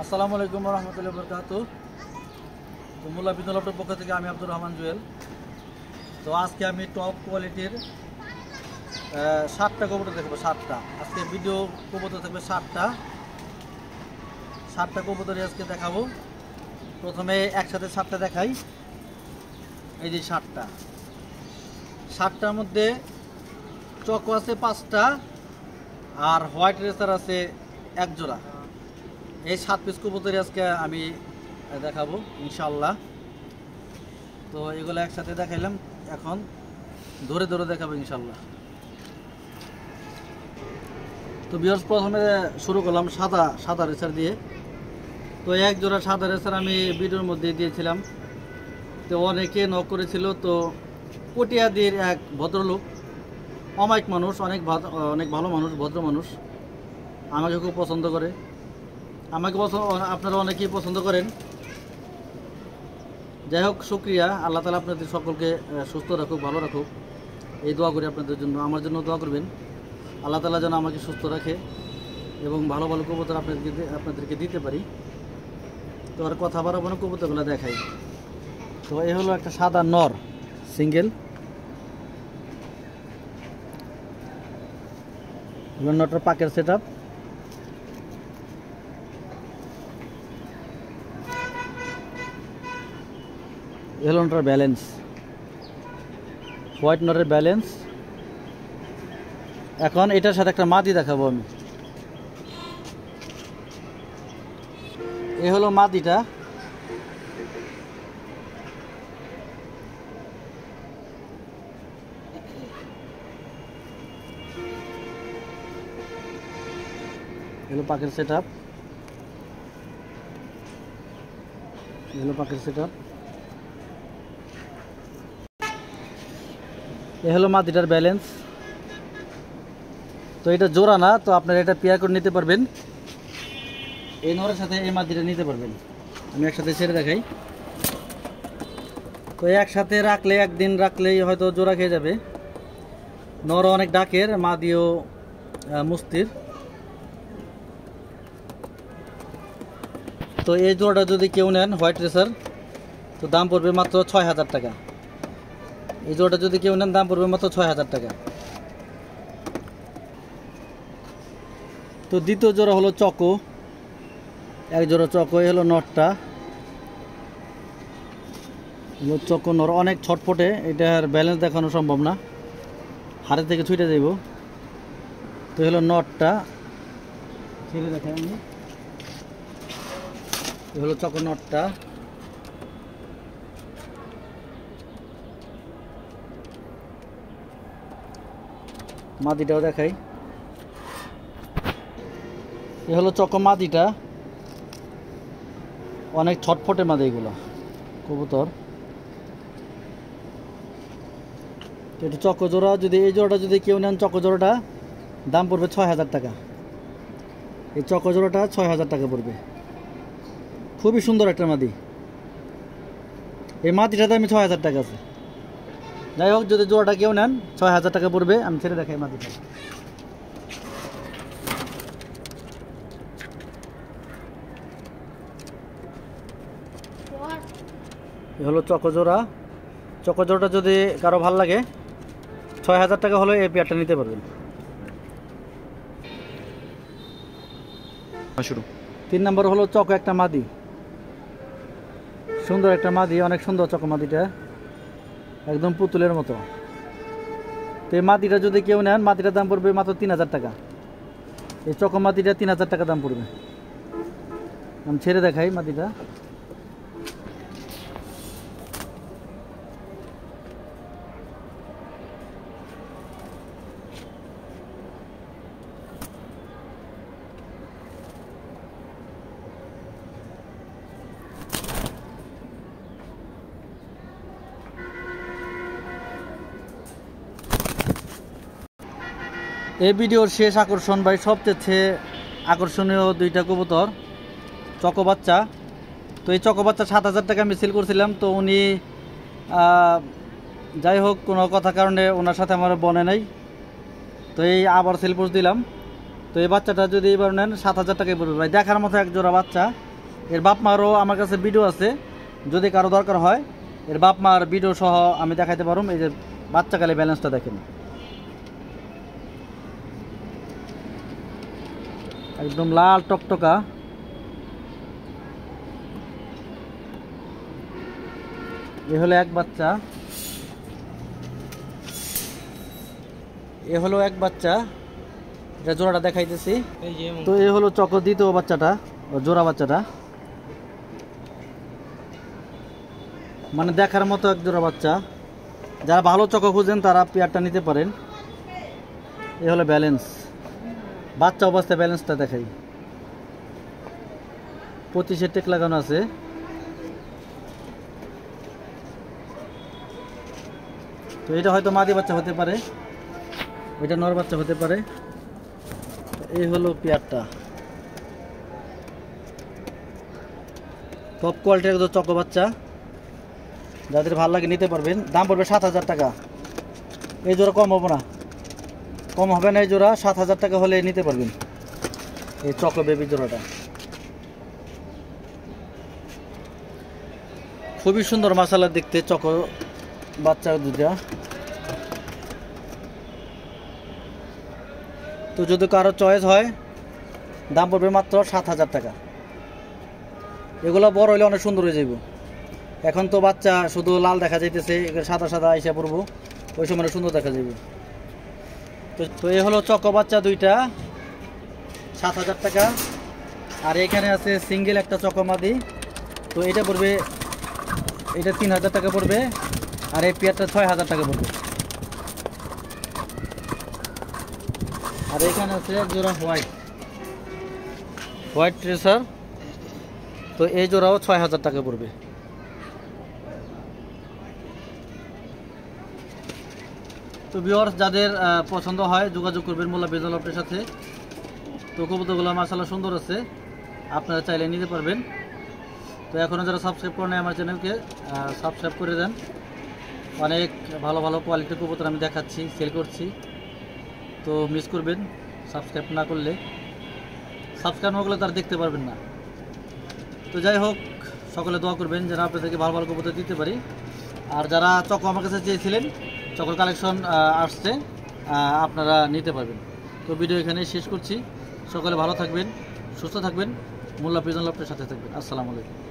আসসালামু আলাইকুম ওয়া রাহমাতুল্লাহি ওয়া বারাকাতুহু। তো মোল্লা বিদুল্লাহর পক্ষ থেকে আমি আব্দুর রহমান জুয়েল। তো আজকে আমি টপ কোয়ালিটির 7টা কবুতর দেখাবো। 7টা আজকে ভিডিও কবুতর থাকবে 7টা কবুতরই আজকে দেখাবো। প্রথমে একসাথে 7টা দেখাই। এই যে 7টার মধ্যে চকো আছে 5টা আর হোয়াইট রেসার আছে 1 জোড়া। এই 7 পিস কবুতরই আজকে আমি দেখাবো ইনশাআল্লাহ। তো এগুলো একসাথে দেখাইলাম, এখন ধরে ধরে দেখাবো ইনশাআল্লাহ। তো ভিউয়ার্স, প্রথমে শুরু করলাম সাদা রেসার দিয়ে। তো 1 জোড়া সাদা রেসার আমি ভিডিওর মধ্যে দিয়েছিলাম। তো অনেকে নক করেছিল। তো পটিয়াদির এক ভদ্রলোক, অমায়িক মানুষ, অনেক ভালো মানুষ, ভদ্র মানুষ, আমাকে খুব পছন্দ করে। আমাকে আপনারা অনেকেই পছন্দ করেন। যাই হোক, শুকরিয়া। আল্লাহ তাআলা আপনাদের সকলকে সুস্থ রাখুক, ভালো রাখুক, এই দোয়া করি আপনাদের জন্য। আমার জন্য দোয়া করবেন, আল্লাহ তাআলা যেন আমাকে সুস্থ রাখে এবং ভালো ভালো কবুতর আপনাদেরকে দিতে পারি। তো আর কথা বাড়াবো না, কবুতরগুলো দেখাই। তো এই হলো একটা সাদা নর সিঙ্গেল। নটার পাকের সেট আপ। এলনটার ব্যালেন্স, হোয়াইট নরের ব্যালেন্স। এখন এটার সাথে একটা মাদি দেখাবো আমি। এ হলো মাদিটা। এগুলো পাকের সেট আপ, এগুলো পাকের সেট আপ। এ হলো মাদিটার ব্যালেন্স। তো এটা জোড়া না, তো আপনারা এটা পেয়ার করে নিতে পারবেন। এই নরের সাথে এই মাদিটা নিতে পারবেন। আমি একসাথে ছেড়ে দেখাই। তো একসাথে রাখলে, একদিন রাখলেই হয়তো জোড়া খেয়ে যাবে। নর অনেক ডাকের, মাদিও মুস্তির। তো এই জোড়াটা যদি কেউ নেন হোয়াইট রেসার, তো দাম পড়বে মাত্র 6000 টাকা। এই জোড়াটা যদি কেউ নেন দাম পড়বে মাত্র 6000 টাকা। তো দ্বিতীয় জোড়া হলো চকো, 1 জোড়া চকো। এই হলো নটটা, চকো নর, অনেক ছটফটে। এটার ব্যালেন্স দেখানো সম্ভব না, হাড়ে থেকে ছুটে যাইব। তো হলো নটটা, ছেড়ে দেখাই আমি। এ হলো চকো নটটা। মাদিটাও দেখাই। এ হলো চকো মাদিটা, অনেক ছটফটে মাদি এগুলো কবুতর। এটা চকো জোড়া, যদি এই জোড়াটা যদি কেউ নেন, চকো জোড়াটা দাম পড়বে 6000 টাকা। এই চকো জোড়াটা 6000 টাকা পড়বে। খুবই সুন্দর একটা মাদি। এই মাদিটাতে আমি 6000 টাকা আছে। যাই হোক, যদি জোড়াটা কেউ নেন 6000 টাকা পড়বে। আমি ছেড়ে দেখাই মাদিটা। এ হলো চকো জোড়া। চকো জোড়াটা যদি কারো ভালো লাগে, 6000 টাকা হলে এই পেয়ারটা নিতে পারবেন। শুরু 3 নম্বর হলো চকো একটা মাদি, সুন্দর একটা মাদি, অনেক সুন্দর চকো মাদিটা, একদম পুতুলের মতো। তো এই মাদিটা যদি কেউ নেন, মাদিটার দাম পড়বে মাত্র 3000 টাকা। এই চকো মাদিটা 3000 টাকা দাম পড়বে। আমি ছেড়ে দেখাই মাদিটা। এই ভিডিওর শেষ আকর্ষণ ভাই, সবচেয়ে আকর্ষণীয় 2টা কবুতর চকো বাচ্চা। তো এই চকো বাচ্চা 7000 টাকা আমি সেল করছিলাম। তো উনি যাই হোক, কোনো কথা কারণে ওনার সাথে আমার বনে নাই। তো এই আবার সেল করে দিলাম। তো এই বাচ্চাটা যদি এবার নেন 7000 টাকায় পড়বে ভাই। দেখার মতো এক জোড়া বাচ্চা। এর বাপ মারও আমার কাছে ভিডিও আছে, যদি কারো দরকার হয় এর বাপ মার ভিডিও সহ আমি দেখাইতে পারব। এই যে বাচ্চাকালে ব্যালেন্সটা দেখেন, একদম লাল টকটকা। এ হলো এক বাচ্চা, এ হলো এক বাচ্চা, এটা জোড়াটা দেখাইতেছি। তো এ হলো চক্র দ্বিতীয় বাচ্চাটা, জোড়া বাচ্চাটা, মানে দেখার মতো এক জোড়া বাচ্চা। যারা ভালো চক্র খুঁজেন তারা পেয়ারটা নিতে পারেন। এ হলো ব্যালেন্স, বাচ্চা অবস্থায় ব্যালেন্সটা দেখাই। 25 টেক লাগানো আছে। তো এটা হয়তো মাদি বাচ্চা হতে পারে, এটা নর বাচ্চা হতে পারে। এই হলো পেয়ারটা, টপ কোয়ালিটির একদম চক্র বাচ্চা। যাদের ভালো লাগে নিতে পারবেন। দাম পড়বে 7,000 টাকা। এই জোড়া কম হবে না, কম হবে না। এই জোড়া 7,000 টাকা হলে নিতে পারবেন এই চক্র বেবি জোড়াটা। খুবই সুন্দর মাশাআল্লাহ দেখতে চক্র বাচ্চা দুটা। তো যদি কারো চয়েস হয় দাম পড়বে মাত্র 7,000 টাকা। এগুলো বড় হলে অনেক সুন্দর হয়ে যাইব। এখন তো বাচ্চা শুধু লাল দেখা যাইতেছে, সাদা সাদা আইসা পড়বো, ওই সময় সুন্দর দেখা যাবে। তো এই হলো চক্র বাচ্চা দুইটা, 7,000 টাকা। আর এখানে আছে সিঙ্গেল একটা চক্র মাদি, তো এটা পড়বে, এটা 3,000 টাকা পড়বে। আর এই পেয়ারটা 6,000 টাকা পড়বে। আর এখানে আছে জোড়া হোয়াইট ট্রেসার, তো এই জোড়াও 6,000 টাকা পড়বে। তো ভিউয়ার্স, যাদের পছন্দ হয় যোগাযোগ করবেন মোল্লা বিজন লফটের সাথে। তো কবুতরগুলো মাশাআল্লাহ সুন্দর আছে, আপনারা চাইলে নিতে পারবেন। তো এখনও যারা সাবস্ক্রাইব করেন আমার চ্যানেলকে সাবস্ক্রাইব করে দেন। অনেক ভালো ভালো কোয়ালিটির কবুতর আমি দেখাচ্ছি, সেল করছি। তো মিস করবেন সাবস্ক্রাইব না করলে, সাবস্ক্রাইব না করলে তারা দেখতে পারবেন না। তো যাই হোক, সকলে দোয়া করবেন যেন আপনাদেরকে ভালো ভালো কবুতর দিতে পারি। আর যারা চক্র আমার কাছে চেয়েছিলেন, চক্র কালেকশন আসছে, আপনারা নিতে পারবেন। তো ভিডিও এখানে শেষ করছি। সকলে ভালো থাকবেন, সুস্থ থাকবেন, মোল্লা বিজন লফটের সাথে থাকবেন। আসসালামু আলাইকুম।